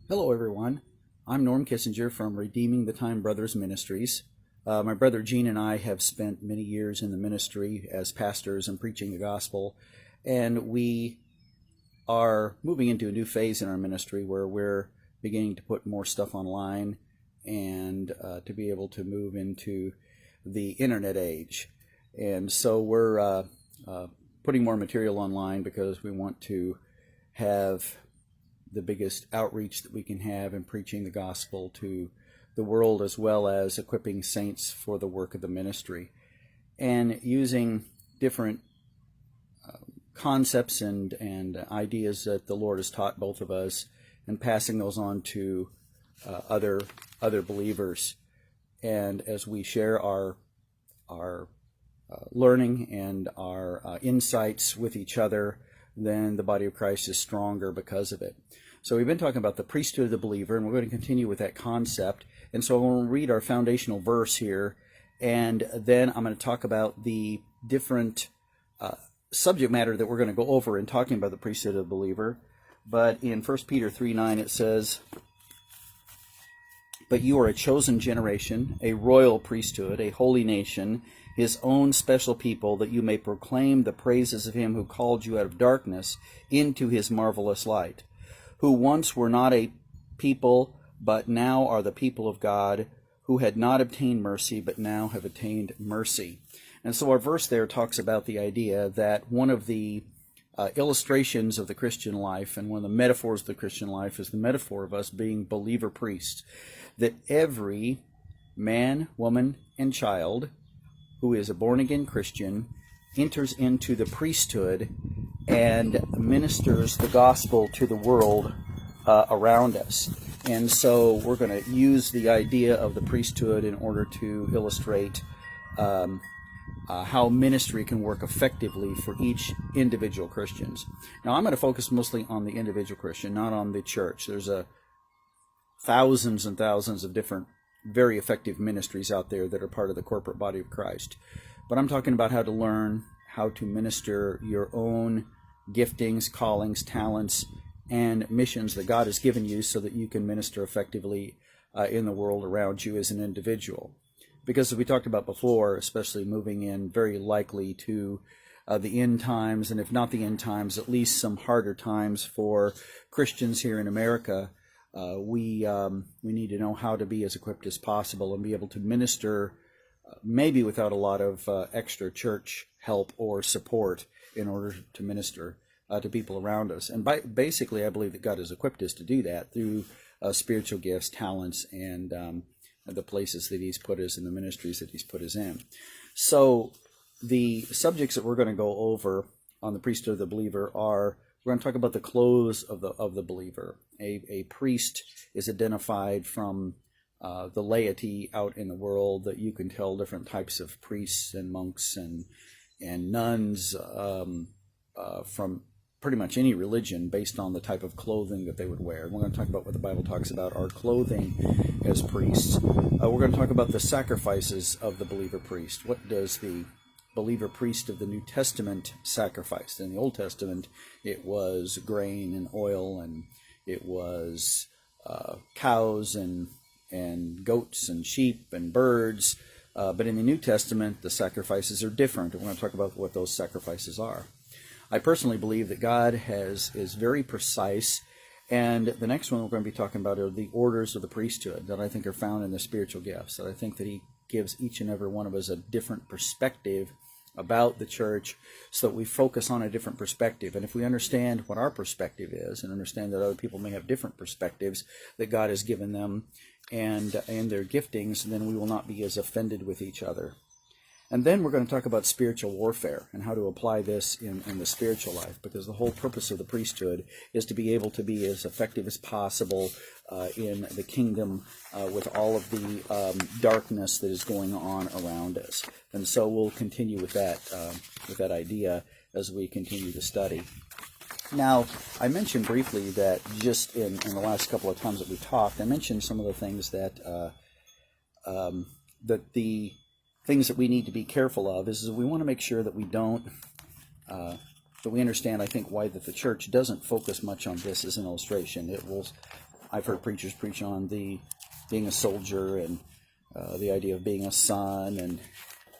Hello, everyone. I'm Norm Kissinger from Redeeming the Time Brothers Ministries. My brother Gene and I have spent many years in the ministry as pastors and preaching the gospel, and we are moving into a new phase in our ministry where we're beginning to put more stuff online and to be able to move into the internet age. And so we're putting more material online because we want to have the biggest outreach that we can have in preaching the gospel to the world, as well as equipping saints for the work of the ministry, and using different concepts and ideas that the Lord has taught both of us, and passing those on to other believers. And as we share our learning and our insights with each other, then the body of Christ is stronger because of it. So we've been talking about the priesthood of the believer, and we're going to continue with that concept. And so I'm going to read our foundational verse here, and then I'm going to talk about the different subject matter that we're going to go over in talking about the priesthood of the believer. But in 1 Peter 3:9 it says, "But you are a chosen generation, a royal priesthood, a holy nation, his own special people, that you may proclaim the praises of him who called you out of darkness into his marvelous light, who once were not a people, but now are the people of God, who had not obtained mercy, but now have attained mercy." And so our verse there talks about the idea that one of the illustrations of the Christian life, and one of the metaphors of the Christian life, is the metaphor of us being believer priests. That every man, woman, and child who is a born-again Christian enters into the priesthood and ministers the gospel to the world around us. And so we're going to use the idea of the priesthood in order to illustrate how ministry can work effectively for each individual Christians. Now, I'm going to focus mostly on the individual Christian, not on the church. There's thousands and thousands of different very effective ministries out there that are part of the corporate body of Christ. But I'm talking about how to learn how to minister your own giftings, callings, talents, and missions that God has given you so that you can minister effectively in the world around you as an individual. Because as we talked about before, especially moving in very likely to the end times, and if not the end times, at least some harder times for Christians here in America, we need to know how to be as equipped as possible and be able to minister maybe without a lot of extra church help or support in order to minister to people around us. And basically, I believe that God has equipped us to do that through spiritual gifts, talents, and the places that he's put us in, the ministries that he's put us in. So the subjects that we're going to go over on the priesthood of the believer are, we're going to talk about the clothes of the believer. A priest is identified from the laity out in the world, that you can tell different types of priests and monks and nuns from pretty much any religion based on the type of clothing that they would wear. And we're going to talk about what the Bible talks about our clothing as priests. We're going to talk about the sacrifices of the believer priest. What does the believer priest of the New Testament sacrifice? In the Old Testament, it was grain and oil, and it was cows and goats and sheep and birds. But in the New Testament, the sacrifices are different. And we're going to talk about what those sacrifices are. I personally believe that God is very precise. And the next one we're going to be talking about are the orders of the priesthood that I think are found in the spiritual gifts. That I think that he gives each and every one of us a different perspective about the church, so that we focus on a different perspective. And if we understand what our perspective is, and understand that other people may have different perspectives that God has given them and their giftings, then we will not be as offended with each other. And then we're going to talk about spiritual warfare and how to apply this in the spiritual life, because the whole purpose of the priesthood is to be able to be as effective as possible in the kingdom with all of the darkness that is going on around us. And so we'll continue with that idea as we continue to study. Now, I mentioned briefly that just in the last couple of times that we talked, I mentioned some of the things that the things that we need to be careful of is we want to make sure that we don't that we understand, I think, why that the church doesn't focus much on this as an illustration. It will I've heard preachers preach on being a soldier and the idea of being a son and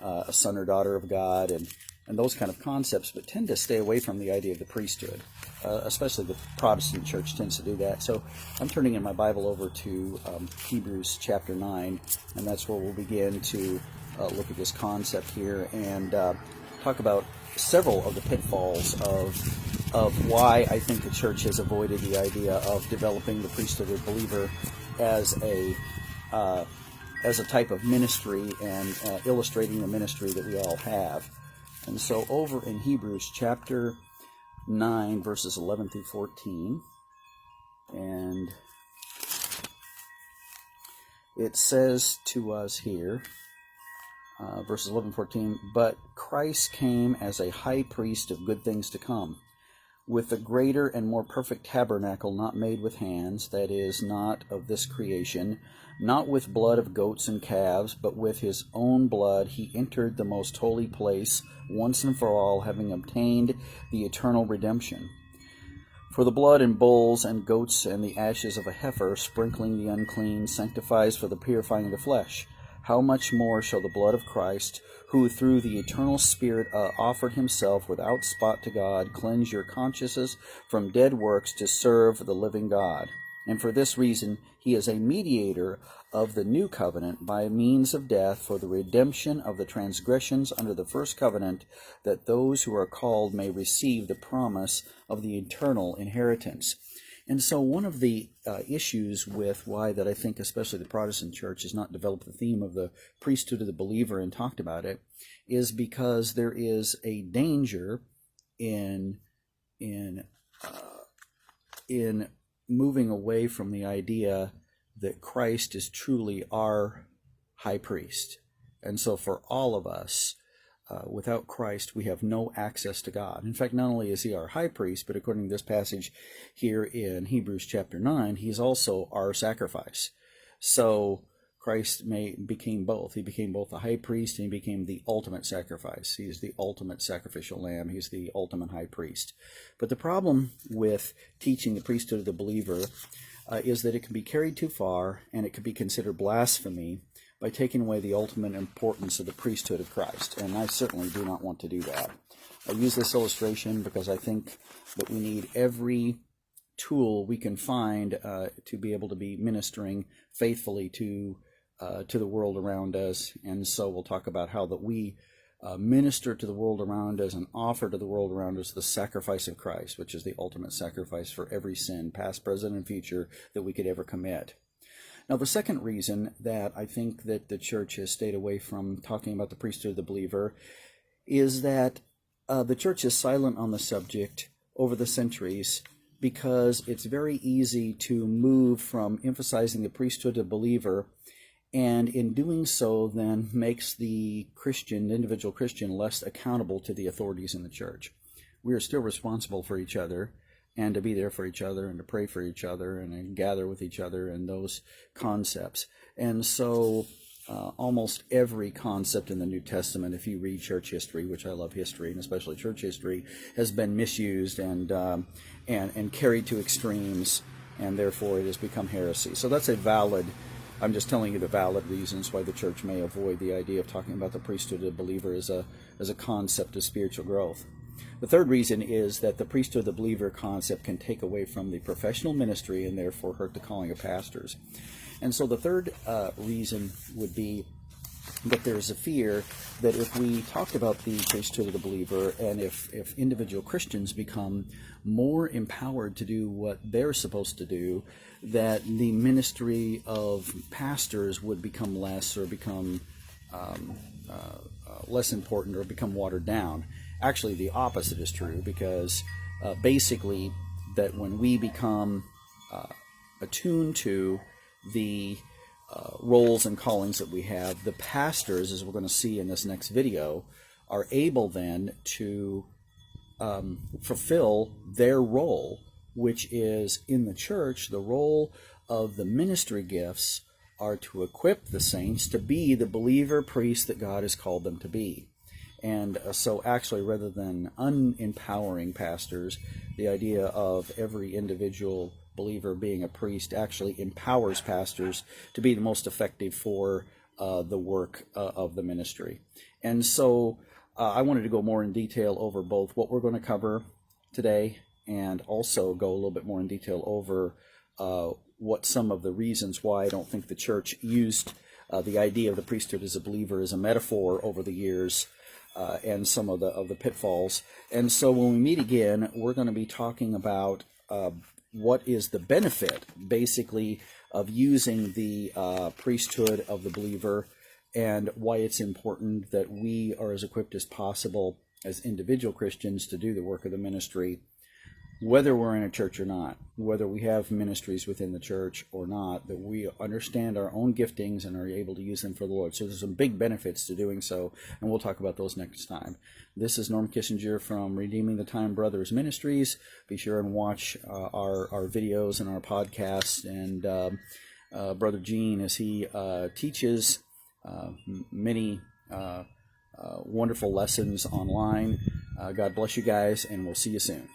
a son or daughter of God and those kind of concepts, but tend to stay away from the idea of the priesthood. Especially the Protestant church tends to do that. So I'm turning in my Bible over to Hebrews chapter 9, and that's where we'll begin to look at this concept here and talk about several of the pitfalls of why I think the church has avoided the idea of developing the priesthood of the believer as a type of ministry and illustrating the ministry that we all have. And so over in Hebrews chapter 9, verses 11 through 14, and it says to us here, verses 11 and 14, "But Christ came as a high priest of good things to come, with a greater and more perfect tabernacle not made with hands, that is, not of this creation, not with blood of goats and calves, but with his own blood he entered the most holy place once and for all, having obtained the eternal redemption. For the blood and bulls and goats and the ashes of a heifer, sprinkling the unclean, sanctifies for the purifying of the flesh. How much more shall the blood of Christ, who through the eternal Spirit offered himself without spot to God, cleanse your consciences from dead works to serve the living God? And for this reason he is a mediator of the new covenant by means of death for the redemption of the transgressions under the first covenant, that those who are called may receive the promise of the eternal inheritance." And so one of the issues with why that I think especially the Protestant church has not developed the theme of the priesthood of the believer and talked about it is because there is a danger in moving away from the idea that Christ is truly our high priest. And so for all of us, without Christ, we have no access to God. In fact, not only is he our high priest, but according to this passage here in Hebrews chapter 9, he's also our sacrifice. So Christ became both. He became both the high priest and he became the ultimate sacrifice. He is the ultimate sacrificial lamb. He's the ultimate high priest. But the problem with teaching the priesthood of the believer is that it can be carried too far and it can be considered blasphemy by taking away the ultimate importance of the priesthood of Christ. And I certainly do not want to do that. I use this illustration because I think that we need every tool we can find to be able to be ministering faithfully to the world around us. And so we'll talk about how that we minister to the world around us and offer to the world around us the sacrifice of Christ, which is the ultimate sacrifice for every sin, past, present, and future, that we could ever commit. Now, the second reason that I think that the church has stayed away from talking about the priesthood of the believer is that the church is silent on the subject over the centuries because it's very easy to move from emphasizing the priesthood of the believer, and in doing so then makes the Christian, the individual Christian, less accountable to the authorities in the church. We are still responsible for each other, and to be there for each other, and to pray for each other, and to gather with each other, and those concepts. And so almost every concept in the New Testament, if you read church history, which I love history, and especially church history, has been misused and carried to extremes, and therefore it has become heresy. So that's I'm just telling you the valid reasons why the church may avoid the idea of talking about the priesthood of the believer as a concept of spiritual growth. The third reason is that the priesthood of the believer concept can take away from the professional ministry and therefore hurt the calling of pastors. And so the third reason would be that there's a fear that if we talk about the priesthood of the believer and if individual Christians become more empowered to do what they're supposed to do, that the ministry of pastors would become less or become less important or become watered down. Actually, the opposite is true, because basically that when we become attuned to the roles and callings that we have, the pastors, as we're going to see in this next video, are able then to fulfill their role, which is in the church. The role of the ministry gifts are to equip the saints to be the believer priest that God has called them to be. And so actually, rather than unempowering pastors, the idea of every individual believer being a priest actually empowers pastors to be the most effective for the work of the ministry. And so I wanted to go more in detail over both what we're going to cover today and also go a little bit more in detail over what some of the reasons why I don't think the church used the idea of the priesthood as a believer as a metaphor over the years, and some of the pitfalls. And so when we meet again, we're going to be talking about what is the benefit, basically, of using the priesthood of the believer, and why it's important that we are as equipped as possible as individual Christians to do the work of the ministry, whether we're in a church or not, whether we have ministries within the church or not, that we understand our own giftings and are able to use them for the Lord. So there's some big benefits to doing so, and we'll talk about those next time. This is Norm Kissinger from Redeeming the Time Brothers Ministries. Be sure and watch our videos and our podcasts, and Brother Gene, as he teaches many wonderful lessons online. God bless you guys, and we'll see you soon.